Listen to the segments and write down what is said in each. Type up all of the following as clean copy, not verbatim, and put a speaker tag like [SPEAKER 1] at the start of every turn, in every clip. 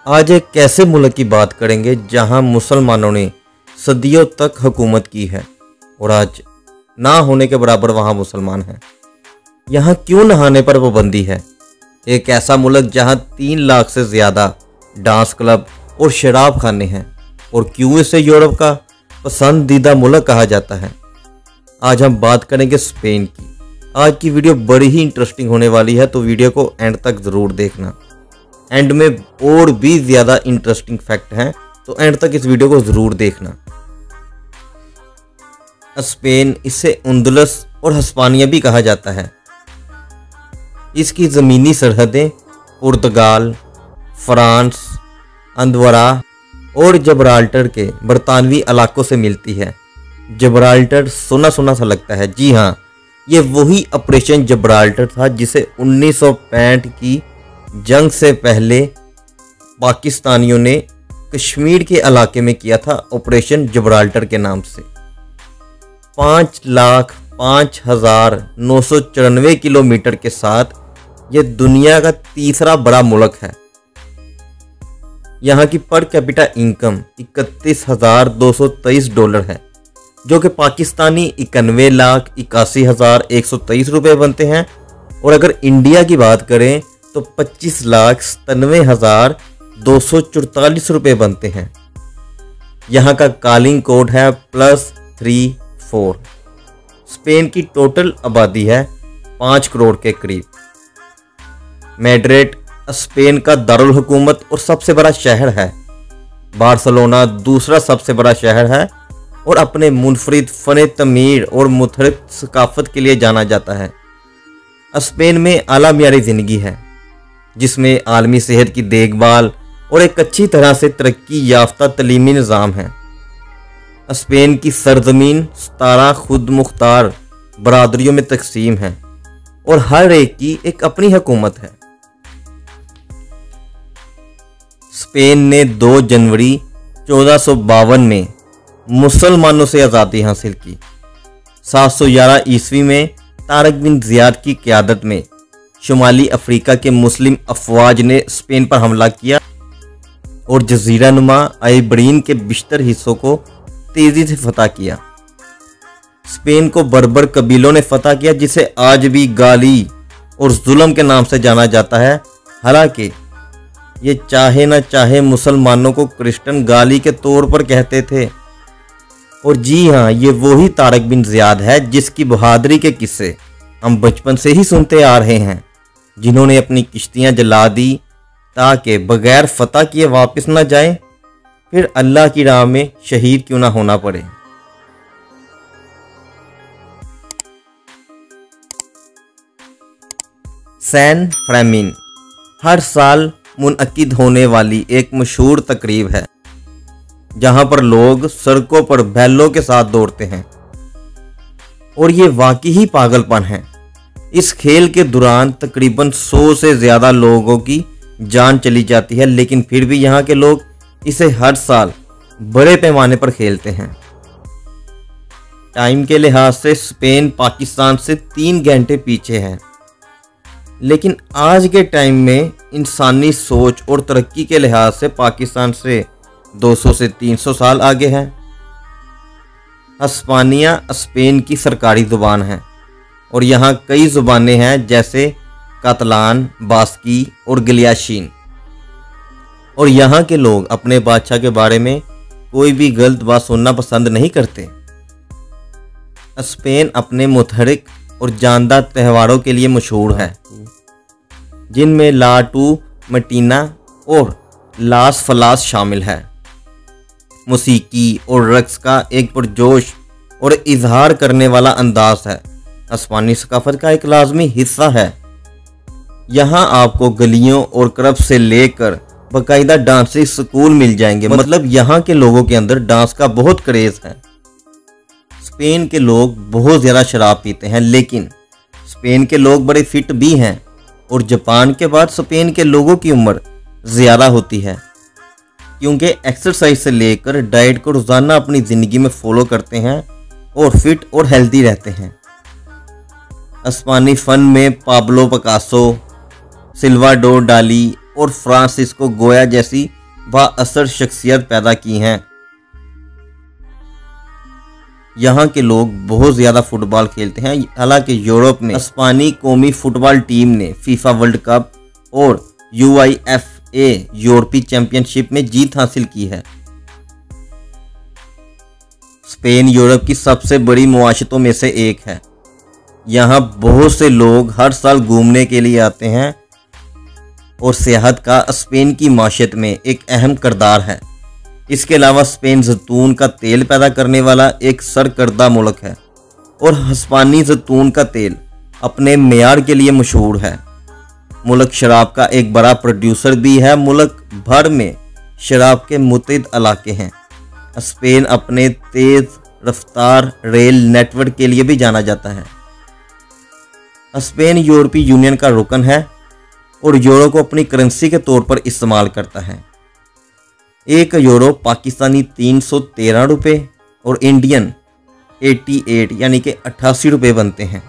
[SPEAKER 1] आज एक ऐसे मुल्क की बात करेंगे जहां मुसलमानों ने सदियों तक हुकूमत की है और आज ना होने के बराबर वहां मुसलमान हैं। यहां क्यों नहाने पर पाबंदी है? एक ऐसा मुल्क जहां 3 लाख से ज़्यादा डांस क्लब और शराब खाने हैं और क्यों इसे यूरोप का पसंदीदा मुल्क कहा जाता है। आज हम बात करेंगे स्पेन की। आज की वीडियो बड़ी ही इंटरेस्टिंग होने वाली है, तो वीडियो को एंड तक ज़रूर देखना। एंड में और भी ज़्यादा इंटरेस्टिंग फैक्ट हैं, तो एंड तक इस वीडियो को ज़रूर देखना। स्पेन, इसे उंदुलस और हिस्पानिया भी कहा जाता है। इसकी ज़मीनी सरहदें पुर्तगाल, फ्रांस, अंदवरा और जबराल्टर के बरतानवी इलाकों से मिलती है। जबराल्टर सुना सुना सा लगता है। जी हाँ, ये वही ऑपरेशन जबराल्टर था जिसे 1965 की जंग से पहले पाकिस्तानियों ने कश्मीर के इलाके में किया था, ऑपरेशन जबराल्टर के नाम से। 5,05,994 किलोमीटर के साथ यह दुनिया का तीसरा बड़ा मुल्क है। यहाँ की पर कैपिटा इनकम $31,223 है, जो कि पाकिस्तानी 91,81,123 रुपये बनते हैं। और अगर इंडिया की बात करें तो 25,97,244 रुपये बनते हैं। यहाँ का कॉलिंग कोड है +34। स्पेन की टोटल आबादी है 5 करोड़ के करीब। मैड्रिड स्पेन का दारुल हुकूमत और सबसे बड़ा शहर है। बार्सिलोना दूसरा सबसे बड़ा शहर है और अपने मुनफरिद फ़न तमीर और मुतहरिक सकाफत के लिए जाना जाता है। स्पेन में आला मियारी ज़िंदगी है, जिसमें आलमी सेहत की देखभाल और एक अच्छी तरह से तरक्की याफ्ता तलीमी निज़ाम है। स्पेन की सरजमीन 17 खुद मुख्तार बरादरियों में तकसीम है और हर एक की एक अपनी हुकूमत है। स्पेन ने 2 जनवरी 1452 में मुसलमानों से आज़ादी हासिल की। 711 ईस्वी में तारक बिन ज़ियाद की क़यादत में शुमाली अफ्रीका के मुस्लिम अफवाज ने स्पेन पर हमला किया और जजीरा नुमा आइबरीन के बिश्तर हिस्सों को तेज़ी से फतह किया। स्पेन को बर्बर कबीलों ने फतह किया, जिसे आज भी गाली और जुल्म के नाम से जाना जाता है। हालांकि ये चाहे न चाहे मुसलमानों को क्रिश्चियन गाली के तौर पर कहते थे। और जी हाँ, ये वही तारक बिन ज़ियाद है जिसकी बहादुरी के किस्से हम बचपन से ही सुनते आ रहे हैं, जिन्होंने अपनी किश्तियाँ जला दी ताकि बगैर फतह किए वापस न जाएं, फिर अल्लाह की राह में शहीद क्यों ना होना पड़े। सैन फ्रेमिन हर साल मुनअकिद होने वाली एक मशहूर तकरीब है, जहां पर लोग सड़कों पर बैलों के साथ दौड़ते हैं और ये वाकई ही पागलपन है। इस खेल के दौरान तकरीबन 100 से ज़्यादा लोगों की जान चली जाती है, लेकिन फिर भी यहाँ के लोग इसे हर साल बड़े पैमाने पर खेलते हैं। टाइम के लिहाज से स्पेन पाकिस्तान से 3 घंटे पीछे है, लेकिन आज के टाइम में इंसानी सोच और तरक्की के लिहाज से पाकिस्तान से 200 से 300 साल आगे है। हिस्पानिया स्पेन की सरकारी ज़ुबान है और यहाँ कई ज़ुबानें हैं, जैसे कातलान, बास्की और गलियाशीन। और यहाँ के लोग अपने बादशाह के बारे में कोई भी गलत बात सुनना पसंद नहीं करते। स्पेन अपने मुतहरिक और जानदार त्योहारों के लिए मशहूर है, जिनमें ला टू मटीना और लास फलास शामिल है। मौसीकी और रक्स का एक पुरजोश और इजहार करने वाला अंदाज है, हिस्पानी सकाफत का एक लाजमी हिस्सा है। यहाँ आपको गलियों और क्लब से लेकर बाकायदा डांसिंग स्कूल मिल जाएंगे। मतलब यहाँ के लोगों के अंदर डांस का बहुत क्रेज है। स्पेन के लोग बहुत ज़्यादा शराब पीते हैं, लेकिन स्पेन के लोग बड़े फिट भी हैं और जापान के बाद स्पेन के लोगों की उम्र ज़्यादा होती है, क्योंकि एक्सरसाइज से लेकर डाइट को रोज़ाना अपनी ज़िंदगी में फॉलो करते हैं और फिट और हेल्दी रहते हैं। हिस्पानी फ़न में पाब्लो पिकासो, सिल्वाडोर डाली और फ्रांसिस्को गोया जैसी बाअसर शख्सियत पैदा की हैं। यहाँ के लोग बहुत ज़्यादा फुटबॉल खेलते हैं। हालांकि यूरोप में स्पेनी कौमी फुटबॉल टीम ने फीफा वर्ल्ड कप और UEFA यूरोपीय चैंपियनशिप में जीत हासिल की है। स्पेन यूरोप की सबसे बड़ी मुआशतों में से एक है। यहाँ बहुत से लोग हर साल घूमने के लिए आते हैं और सियाहत का स्पेन की माशत में एक अहम किरदार है। इसके अलावा स्पेन जैतून का तेल पैदा करने वाला एक सरकर्दा मुल्क है और स्पेनी जैतून का तेल अपने मेयार के लिए मशहूर है। मुल्क शराब का एक बड़ा प्रोड्यूसर भी है। मुल्क भर में शराब के मुतअद्दिद इलाके हैं। स्पेन अपने तेज़ रफ्तार रेल नेटवर्क के लिए भी जाना जाता है। स्पेन यूरोपीय यूनियन का रुकन है और यूरो को अपनी करेंसी के तौर पर इस्तेमाल करता है। 1 यूरो पाकिस्तानी 313 रुपये और इंडियन 88 यानी कि 88 रुपये बनते हैं।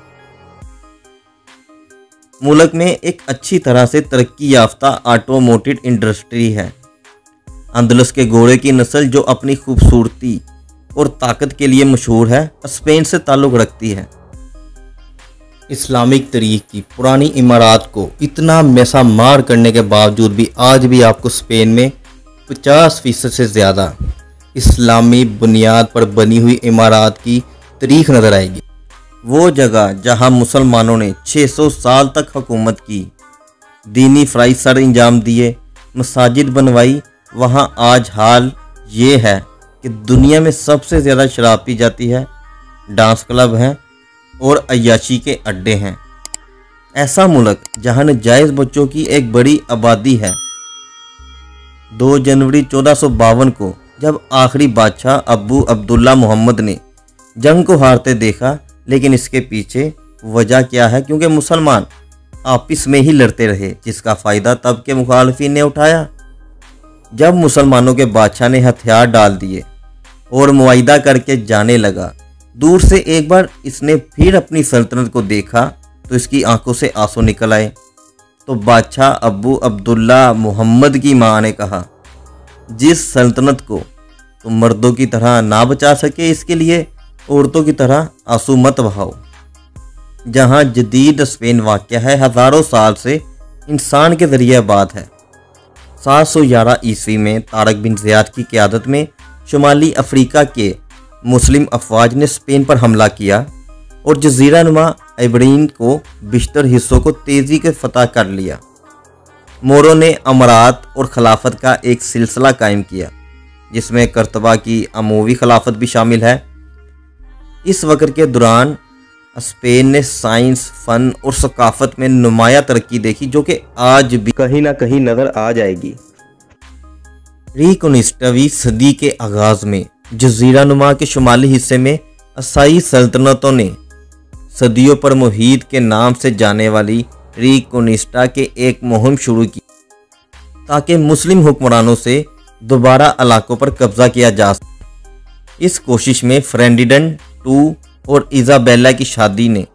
[SPEAKER 1] मुल्क में एक अच्छी तरह से तरक्की याफ्ता ऑटोमोटिव इंडस्ट्री है। अंदलस के घोड़े की नस्ल जो अपनी खूबसूरती और ताकत के लिए मशहूर है, स्पेन से ताल्लुक़ रखती है। इस्लामिक तरीक़ की पुरानी इमारत को इतना मैसा मार करने के बावजूद भी आज भी आपको स्पेन में 50% से ज़्यादा इस्लामी बुनियाद पर बनी हुई इमारत की तारीख नज़र आएगी। वो जगह जहां मुसलमानों ने 600 साल तक हुकूमत की, दीनी फ़राइज़ सर अंजाम दिए, मसाजिद बनवाई, वहां आज हाल ये है कि दुनिया में सबसे ज़्यादा शराब पी जाती है, डांस क्लब हैं और अय्याशी के अड्डे हैं। ऐसा मुल्क जहां नाजायज़ बच्चों की एक बड़ी आबादी है। 2 जनवरी 1452 को जब आखिरी बादशाह अबू अब्दुल्ला मोहम्मद ने जंग को हारते देखा, लेकिन इसके पीछे वजह क्या है? क्योंकि मुसलमान आपस में ही लड़ते रहे, जिसका फ़ायदा तब के मुखालफिन ने उठाया। जब मुसलमानों के बादशाह ने हथियार डाल दिए और मुआहिदा करके जाने लगा, दूर से एक बार इसने फिर अपनी सल्तनत को देखा तो इसकी आंखों से आंसू निकल आए। तो बादशाह अबू अब्दुल्ला मोहम्मद की मां ने कहा, जिस सल्तनत को तुम मर्दों की तरह ना बचा सके, इसके लिए औरतों की तरह आंसू मत बहाओ। जहां जदीद स्पेन वाक़या है, हज़ारों साल से इंसान के ज़रिए आबाद है। 711 ईस्वी में तारक बिन ज़ियाद की क़यादत में शुमाली अफ्रीका के मुस्लिम अफवाज ने स्पेन पर हमला किया और जज़ीरा नुमा आइबेरियन को बिश्तर हिस्सों को तेज़ी के फतह कर लिया। मोरों ने अमरात और खिलाफत का एक सिलसिला कायम किया, जिसमें करतबा की अमवी खिलाफत भी शामिल है। इस वक्त के दौरान स्पेन ने साइंस, फ़न और सकाफत में नुमाया तरक्की देखी, जो कि आज भी कहीं ना कहीं नज़र आ जाएगी। रिकॉन्क्विस्टावीं सदी के आगाज़ में जज़ीरा नुमा के शुमाली हिस्से में ईसाई सल्तनतों ने सदियों पर मुहीद के नाम से जाने वाली रिकॉन्क्विस्टा के एक मुहिम शुरू की, ताकि मुस्लिम हुक्मरानों से दोबारा इलाकों पर कब्जा किया जा सके। इस कोशिश में फेर्डिनेंड II और इज़ाबेला की शादी ने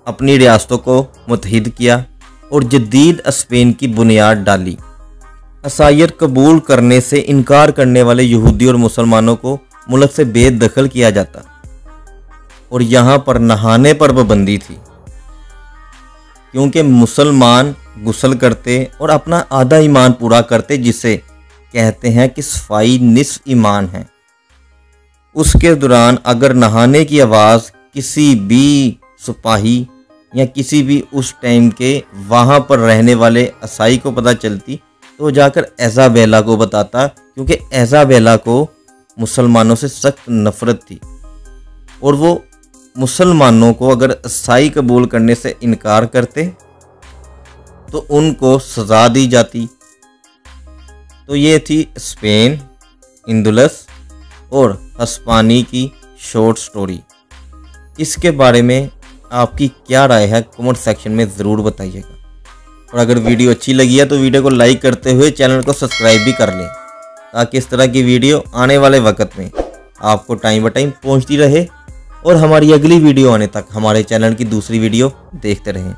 [SPEAKER 1] अपनी रियासतों को मुत्तहिद किया और जदीद स्पेन की बुनियाद डाली। ईसाईयत कबूल करने से इनकार करने वाले यहूदी और मुसलमानों को मुल्क से बेदखल किया जाता और यहाँ पर नहाने पर पाबंदी थी, क्योंकि मुसलमान गुस्ल करते और अपना आधा ईमान पूरा करते, जिसे कहते हैं कि सफाई निस्फ ईमान है। उसके दौरान अगर नहाने की आवाज़ किसी भी सिपाही या किसी भी उस टाइम के वहाँ पर रहने वाले ईसाई को पता चलती, तो जाकर इज़ाबेला को बताता, क्योंकि इज़ाबेला को मुसलमानों से सख्त नफरत थी और वो मुसलमानों को अगर ईसाई कबूल करने से इनकार करते तो उनको सज़ा दी जाती। तो ये थी स्पेन, अंदलस और हिस्पानी की शॉर्ट स्टोरी। इसके बारे में आपकी क्या राय है कमेंट सेक्शन में ज़रूर बताइएगा। और अगर वीडियो अच्छी लगी है तो वीडियो को लाइक करते हुए चैनल को सब्सक्राइब भी कर लें, ताकि इस तरह की वीडियो आने वाले वक्त में आपको टाइम बाय टाइम पहुंचती रहे और हमारी अगली वीडियो आने तक हमारे चैनल की दूसरी वीडियो देखते रहें।